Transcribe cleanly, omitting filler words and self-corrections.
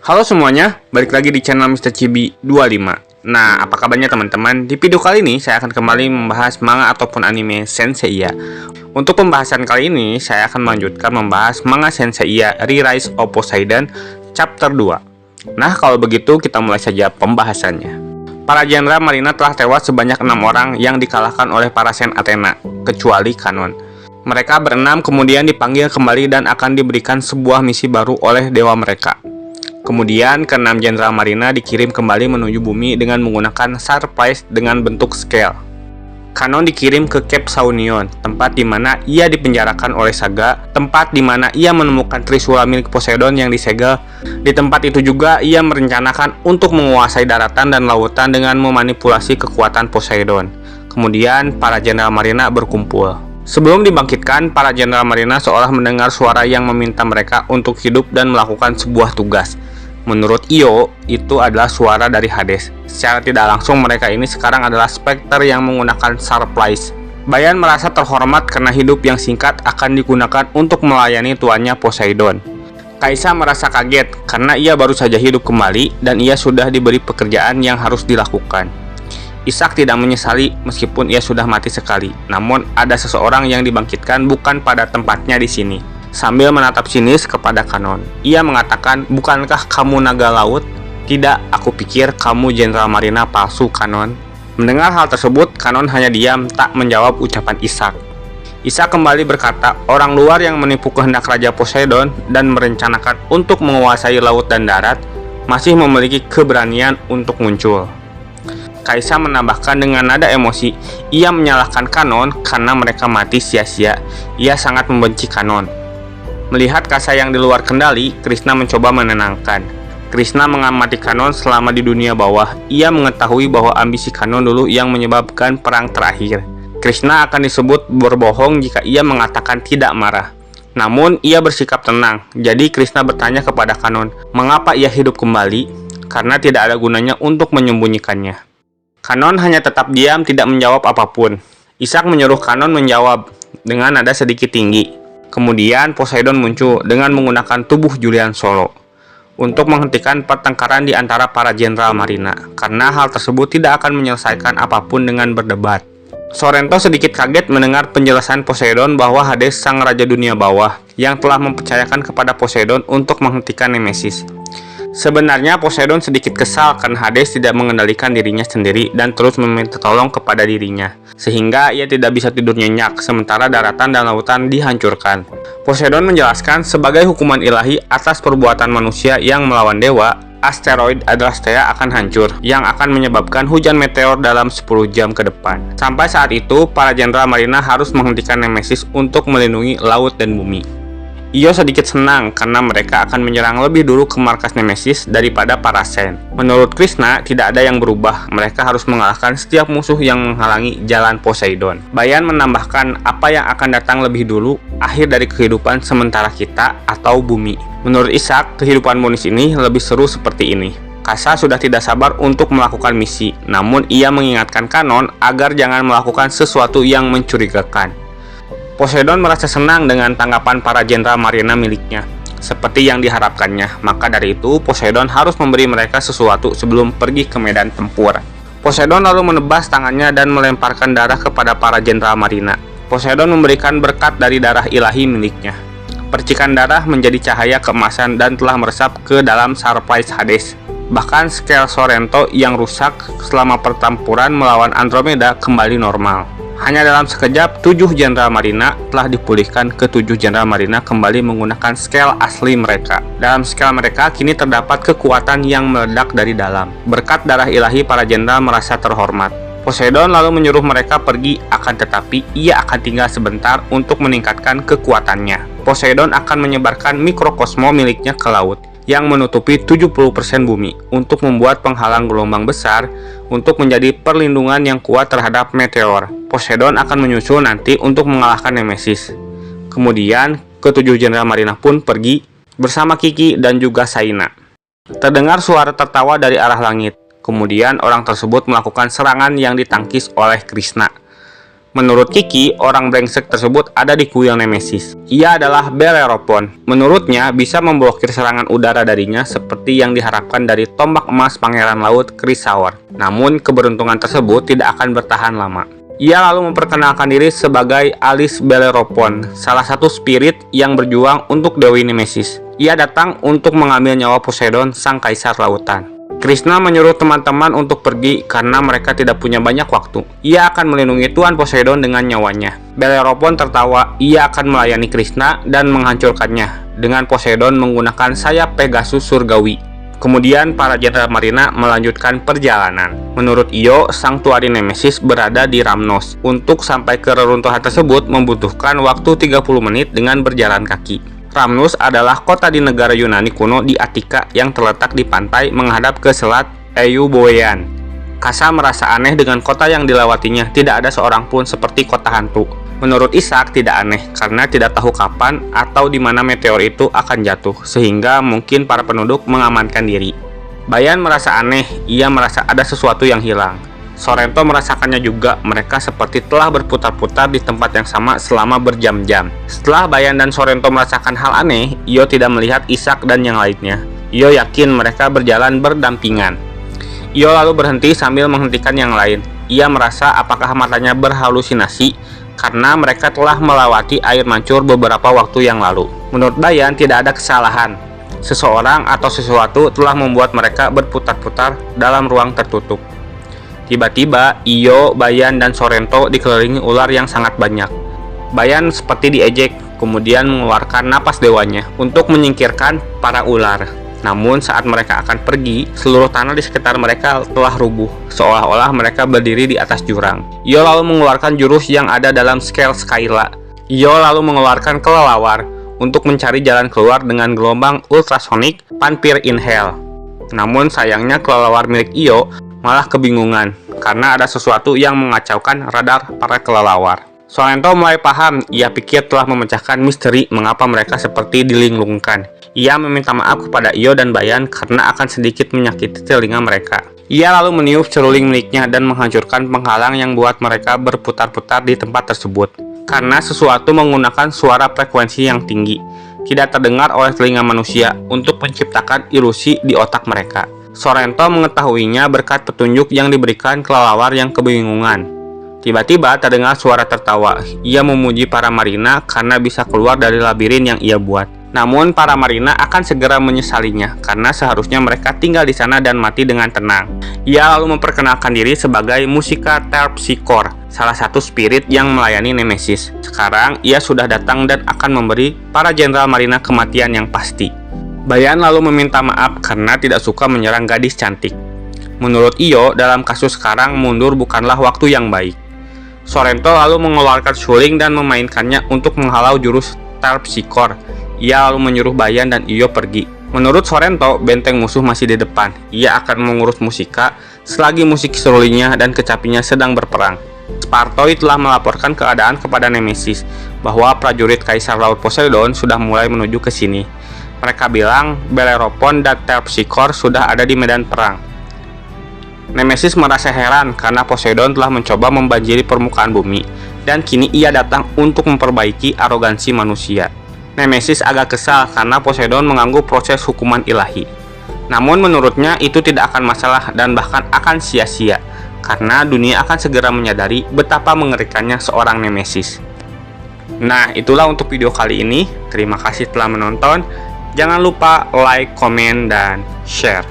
Halo semuanya, balik lagi di channel Mr. Chibi 25. Nah, apa kabarnya teman-teman? Di video kali ini saya akan kembali membahas manga ataupun anime Senseiya. Untuk pembahasan kali ini, saya akan melanjutkan membahas manga Senseiya Re-Rise of Poseidon Chapter 2. Nah, kalau begitu kita mulai saja pembahasannya. Para jenderal marina telah tewas sebanyak 6 orang yang dikalahkan oleh para Sen Athena, kecuali Kanon. Mereka berenam kemudian dipanggil kembali dan akan diberikan sebuah misi baru oleh dewa mereka. Kemudian, keenam jenderal marina dikirim kembali menuju bumi dengan menggunakan surprise dengan bentuk scale. Kanon dikirim ke Cape Saunion, tempat di mana ia dipenjarakan oleh Saga, tempat di mana ia menemukan Trisula milik Poseidon yang disegel. Di tempat itu juga ia merencanakan untuk menguasai daratan dan lautan dengan memanipulasi kekuatan Poseidon. Kemudian, para jenderal marina berkumpul. Sebelum dibangkitkan, para jenderal marina seolah mendengar suara yang meminta mereka untuk hidup dan melakukan sebuah tugas. Menurut Io, itu adalah suara dari Hades. Secara tidak langsung mereka ini sekarang adalah Spectre yang menggunakan surprise. Bayan merasa terhormat karena hidup yang singkat akan digunakan untuk melayani tuannya Poseidon. Kaisa merasa kaget karena ia baru saja hidup kembali dan ia sudah diberi pekerjaan yang harus dilakukan. Ishak tidak menyesali meskipun ia sudah mati sekali. Namun ada seseorang yang dibangkitkan bukan pada tempatnya di sini. Sambil menatap sinis kepada Kanon, ia mengatakan, "Bukankah kamu naga laut?" "Tidak, aku pikir kamu jenderal marina palsu, Kanon." Mendengar hal tersebut, Kanon hanya diam, tak menjawab ucapan Ishak. Ishak kembali berkata, orang luar yang menipu kehendak Raja Poseidon dan merencanakan untuk menguasai laut dan darat, masih memiliki keberanian untuk muncul. Kaisa menambahkan dengan nada emosi, ia menyalahkan Kanon karena mereka mati sia-sia. Ia sangat membenci Kanon. Melihat Kaisa yang di luar kendali, Krishna mencoba menenangkan. Krishna mengamati Kanon selama di dunia bawah. Ia mengetahui bahwa ambisi Kanon dulu yang menyebabkan perang terakhir. Krishna akan disebut berbohong jika ia mengatakan tidak marah. Namun, ia bersikap tenang. Jadi Krishna bertanya kepada Kanon, mengapa ia hidup kembali? Karena tidak ada gunanya untuk menyembunyikannya. Kanon hanya tetap diam, tidak menjawab apapun. Ishak menyuruh Kanon menjawab dengan nada sedikit tinggi. Kemudian Poseidon muncul dengan menggunakan tubuh Julian Solo untuk menghentikan pertengkaran di antara para jenderal marina, karena hal tersebut tidak akan menyelesaikan apapun dengan berdebat. Sorrento sedikit kaget mendengar penjelasan Poseidon bahwa Hades sang raja dunia bawah yang telah mempercayakan kepada Poseidon untuk menghentikan Nemesis. Sebenarnya Poseidon sedikit kesal karena Hades tidak mengendalikan dirinya sendiri dan terus meminta tolong kepada dirinya, sehingga ia tidak bisa tidur nyenyak sementara daratan dan lautan dihancurkan. Poseidon menjelaskan sebagai hukuman ilahi atas perbuatan manusia yang melawan dewa, asteroid Adrastea akan hancur, yang akan menyebabkan hujan meteor dalam 10 jam ke depan. Sampai saat itu, para jenderal marina harus menghentikan Nemesis untuk melindungi laut dan bumi. Io sedikit senang karena mereka akan menyerang lebih dulu ke markas Nemesis daripada para Sen. Menurut Krishna, tidak ada yang berubah. Mereka harus mengalahkan setiap musuh yang menghalangi jalan Poseidon. Bayan menambahkan apa yang akan datang lebih dulu, akhir dari kehidupan sementara kita atau bumi. Menurut Ishak, kehidupan bonus ini lebih seru seperti ini. Kasa sudah tidak sabar untuk melakukan misi, namun ia mengingatkan Kanon agar jangan melakukan sesuatu yang mencurigakan. Poseidon merasa senang dengan tanggapan para jenderal marina miliknya, seperti yang diharapkannya. Maka dari itu, Poseidon harus memberi mereka sesuatu sebelum pergi ke medan tempur. Poseidon lalu menebas tangannya dan melemparkan darah kepada para jenderal marina. Poseidon memberikan berkat dari darah ilahi miliknya. Percikan darah menjadi cahaya keemasan dan telah meresap ke dalam surprise Hades. Bahkan scale Sorrento yang rusak selama pertempuran melawan Andromeda kembali normal. Hanya dalam sekejap, 7 jenderal marina telah dipulihkan ke 7 jenderal marina kembali menggunakan scale asli mereka. Dalam scale mereka kini terdapat kekuatan yang meledak dari dalam. Berkat darah ilahi, para jenderal merasa terhormat. Poseidon lalu menyuruh mereka pergi, akan tetapi ia akan tinggal sebentar untuk meningkatkan kekuatannya. Poseidon akan menyebarkan mikrokosmo miliknya ke laut yang menutupi 70% bumi untuk membuat penghalang gelombang besar untuk menjadi perlindungan yang kuat terhadap meteor. Poseidon akan menyusul nanti untuk mengalahkan Nemesis. Kemudian, ketujuh jenderal marina pun pergi bersama Kiki dan juga Saina. Terdengar suara tertawa dari arah langit. Kemudian orang tersebut melakukan serangan yang ditangkis oleh Krishna. Menurut Kiki, orang brengsek tersebut ada di kuil Nemesis. Ia adalah Bellerophon. Menurutnya, bisa memblokir serangan udara darinya seperti yang diharapkan dari tombak emas Pangeran Laut Chrysaor. Namun, keberuntungan tersebut tidak akan bertahan lama. Ia lalu memperkenalkan diri sebagai Alice Bellerophon, salah satu spirit yang berjuang untuk Dewi Nemesis. Ia datang untuk mengambil nyawa Poseidon, sang kaisar lautan. Krishna menyuruh teman-teman untuk pergi karena mereka tidak punya banyak waktu. Ia akan melindungi Tuan Poseidon dengan nyawanya. Bellerophon tertawa, ia akan melayani Krishna dan menghancurkannya dengan Poseidon menggunakan sayap Pegasus surgawi. Kemudian para jenderal marina melanjutkan perjalanan. Menurut Io, sang tuari Nemesis berada di Ramnos. Untuk sampai ke reruntuhan tersebut membutuhkan waktu 30 menit dengan berjalan kaki. Ramnus adalah kota di negara Yunani kuno di Attika yang terletak di pantai menghadap ke selat Euboean. Kasa merasa aneh dengan kota yang dilewatinya, tidak ada seorang pun seperti kota hantu. Menurut Ishak tidak aneh karena tidak tahu kapan atau di mana meteor itu akan jatuh, sehingga mungkin para penduduk mengamankan diri. Bayan merasa aneh, ia merasa ada sesuatu yang hilang. Sorrento merasakannya juga, mereka seperti telah berputar-putar di tempat yang sama selama berjam-jam. Setelah Bayan dan Sorrento merasakan hal aneh, Io tidak melihat Ishak dan yang lainnya. Io yakin mereka berjalan berdampingan. Io lalu berhenti sambil menghentikan yang lain. Ia merasa apakah matanya berhalusinasi karena mereka telah melewati air mancur beberapa waktu yang lalu. Menurut Bayan tidak ada kesalahan. Seseorang atau sesuatu telah membuat mereka berputar-putar dalam ruang tertutup. Tiba-tiba, Io, Bayan, dan Sorrento dikelilingi ular yang sangat banyak. Bayan seperti diejek, kemudian mengeluarkan napas dewanya untuk menyingkirkan para ular. Namun saat mereka akan pergi, seluruh tanah di sekitar mereka telah rubuh, seolah-olah mereka berdiri di atas jurang. Io lalu mengeluarkan jurus yang ada dalam Scale Skyla. Io lalu mengeluarkan kelelawar untuk mencari jalan keluar dengan gelombang ultrasonik Panpir Inhale. Namun sayangnya kelelawar milik Io malah kebingungan karena ada sesuatu yang mengacaukan radar para kelelawar. Sorrento mulai paham, ia pikir telah memecahkan misteri mengapa mereka seperti dilinglungkan. Ia meminta maaf kepada Io dan Bayan karena akan sedikit menyakiti telinga mereka. Ia lalu meniup seruling miliknya dan menghancurkan penghalang yang buat mereka berputar-putar di tempat tersebut. Karena sesuatu menggunakan suara frekuensi yang tinggi, tidak terdengar oleh telinga manusia untuk menciptakan ilusi di otak mereka. Sorrento mengetahuinya berkat petunjuk yang diberikan kelelawar yang kebingungan. Tiba-tiba terdengar suara tertawa. Ia memuji para marina karena bisa keluar dari labirin yang ia buat. Namun para marina akan segera menyesalinya karena seharusnya mereka tinggal di sana dan mati dengan tenang. Ia lalu memperkenalkan diri sebagai Musica Terpsichore, salah satu spirit yang melayani Nemesis. Sekarang ia sudah datang dan akan memberi para jenderal marina kematian yang pasti. Bayan lalu meminta maaf karena tidak suka menyerang gadis cantik. Menurut Io, dalam kasus sekarang mundur bukanlah waktu yang baik. Sorrento lalu mengeluarkan suling dan memainkannya untuk menghalau jurus Terpsichore. Ia lalu menyuruh Bayan dan Io pergi. Menurut Sorrento, benteng musuh masih di depan. Ia akan mengurus Musica selagi musik serulingnya dan kecapinya sedang berperang. Spartoi telah melaporkan keadaan kepada Nemesis bahwa prajurit Kaisar Laut Poseidon sudah mulai menuju ke sini. Mereka bilang Bellerophon dan Terpsichore sudah ada di medan perang. Nemesis merasa heran karena Poseidon telah mencoba membanjiri permukaan bumi, dan kini ia datang untuk memperbaiki arogansi manusia. Nemesis agak kesal karena Poseidon mengganggu proses hukuman ilahi. Namun menurutnya itu tidak akan masalah dan bahkan akan sia-sia, karena dunia akan segera menyadari betapa mengerikannya seorang Nemesis. Nah, itulah untuk video kali ini. Terima kasih telah menonton. Jangan lupa like, komen, dan share.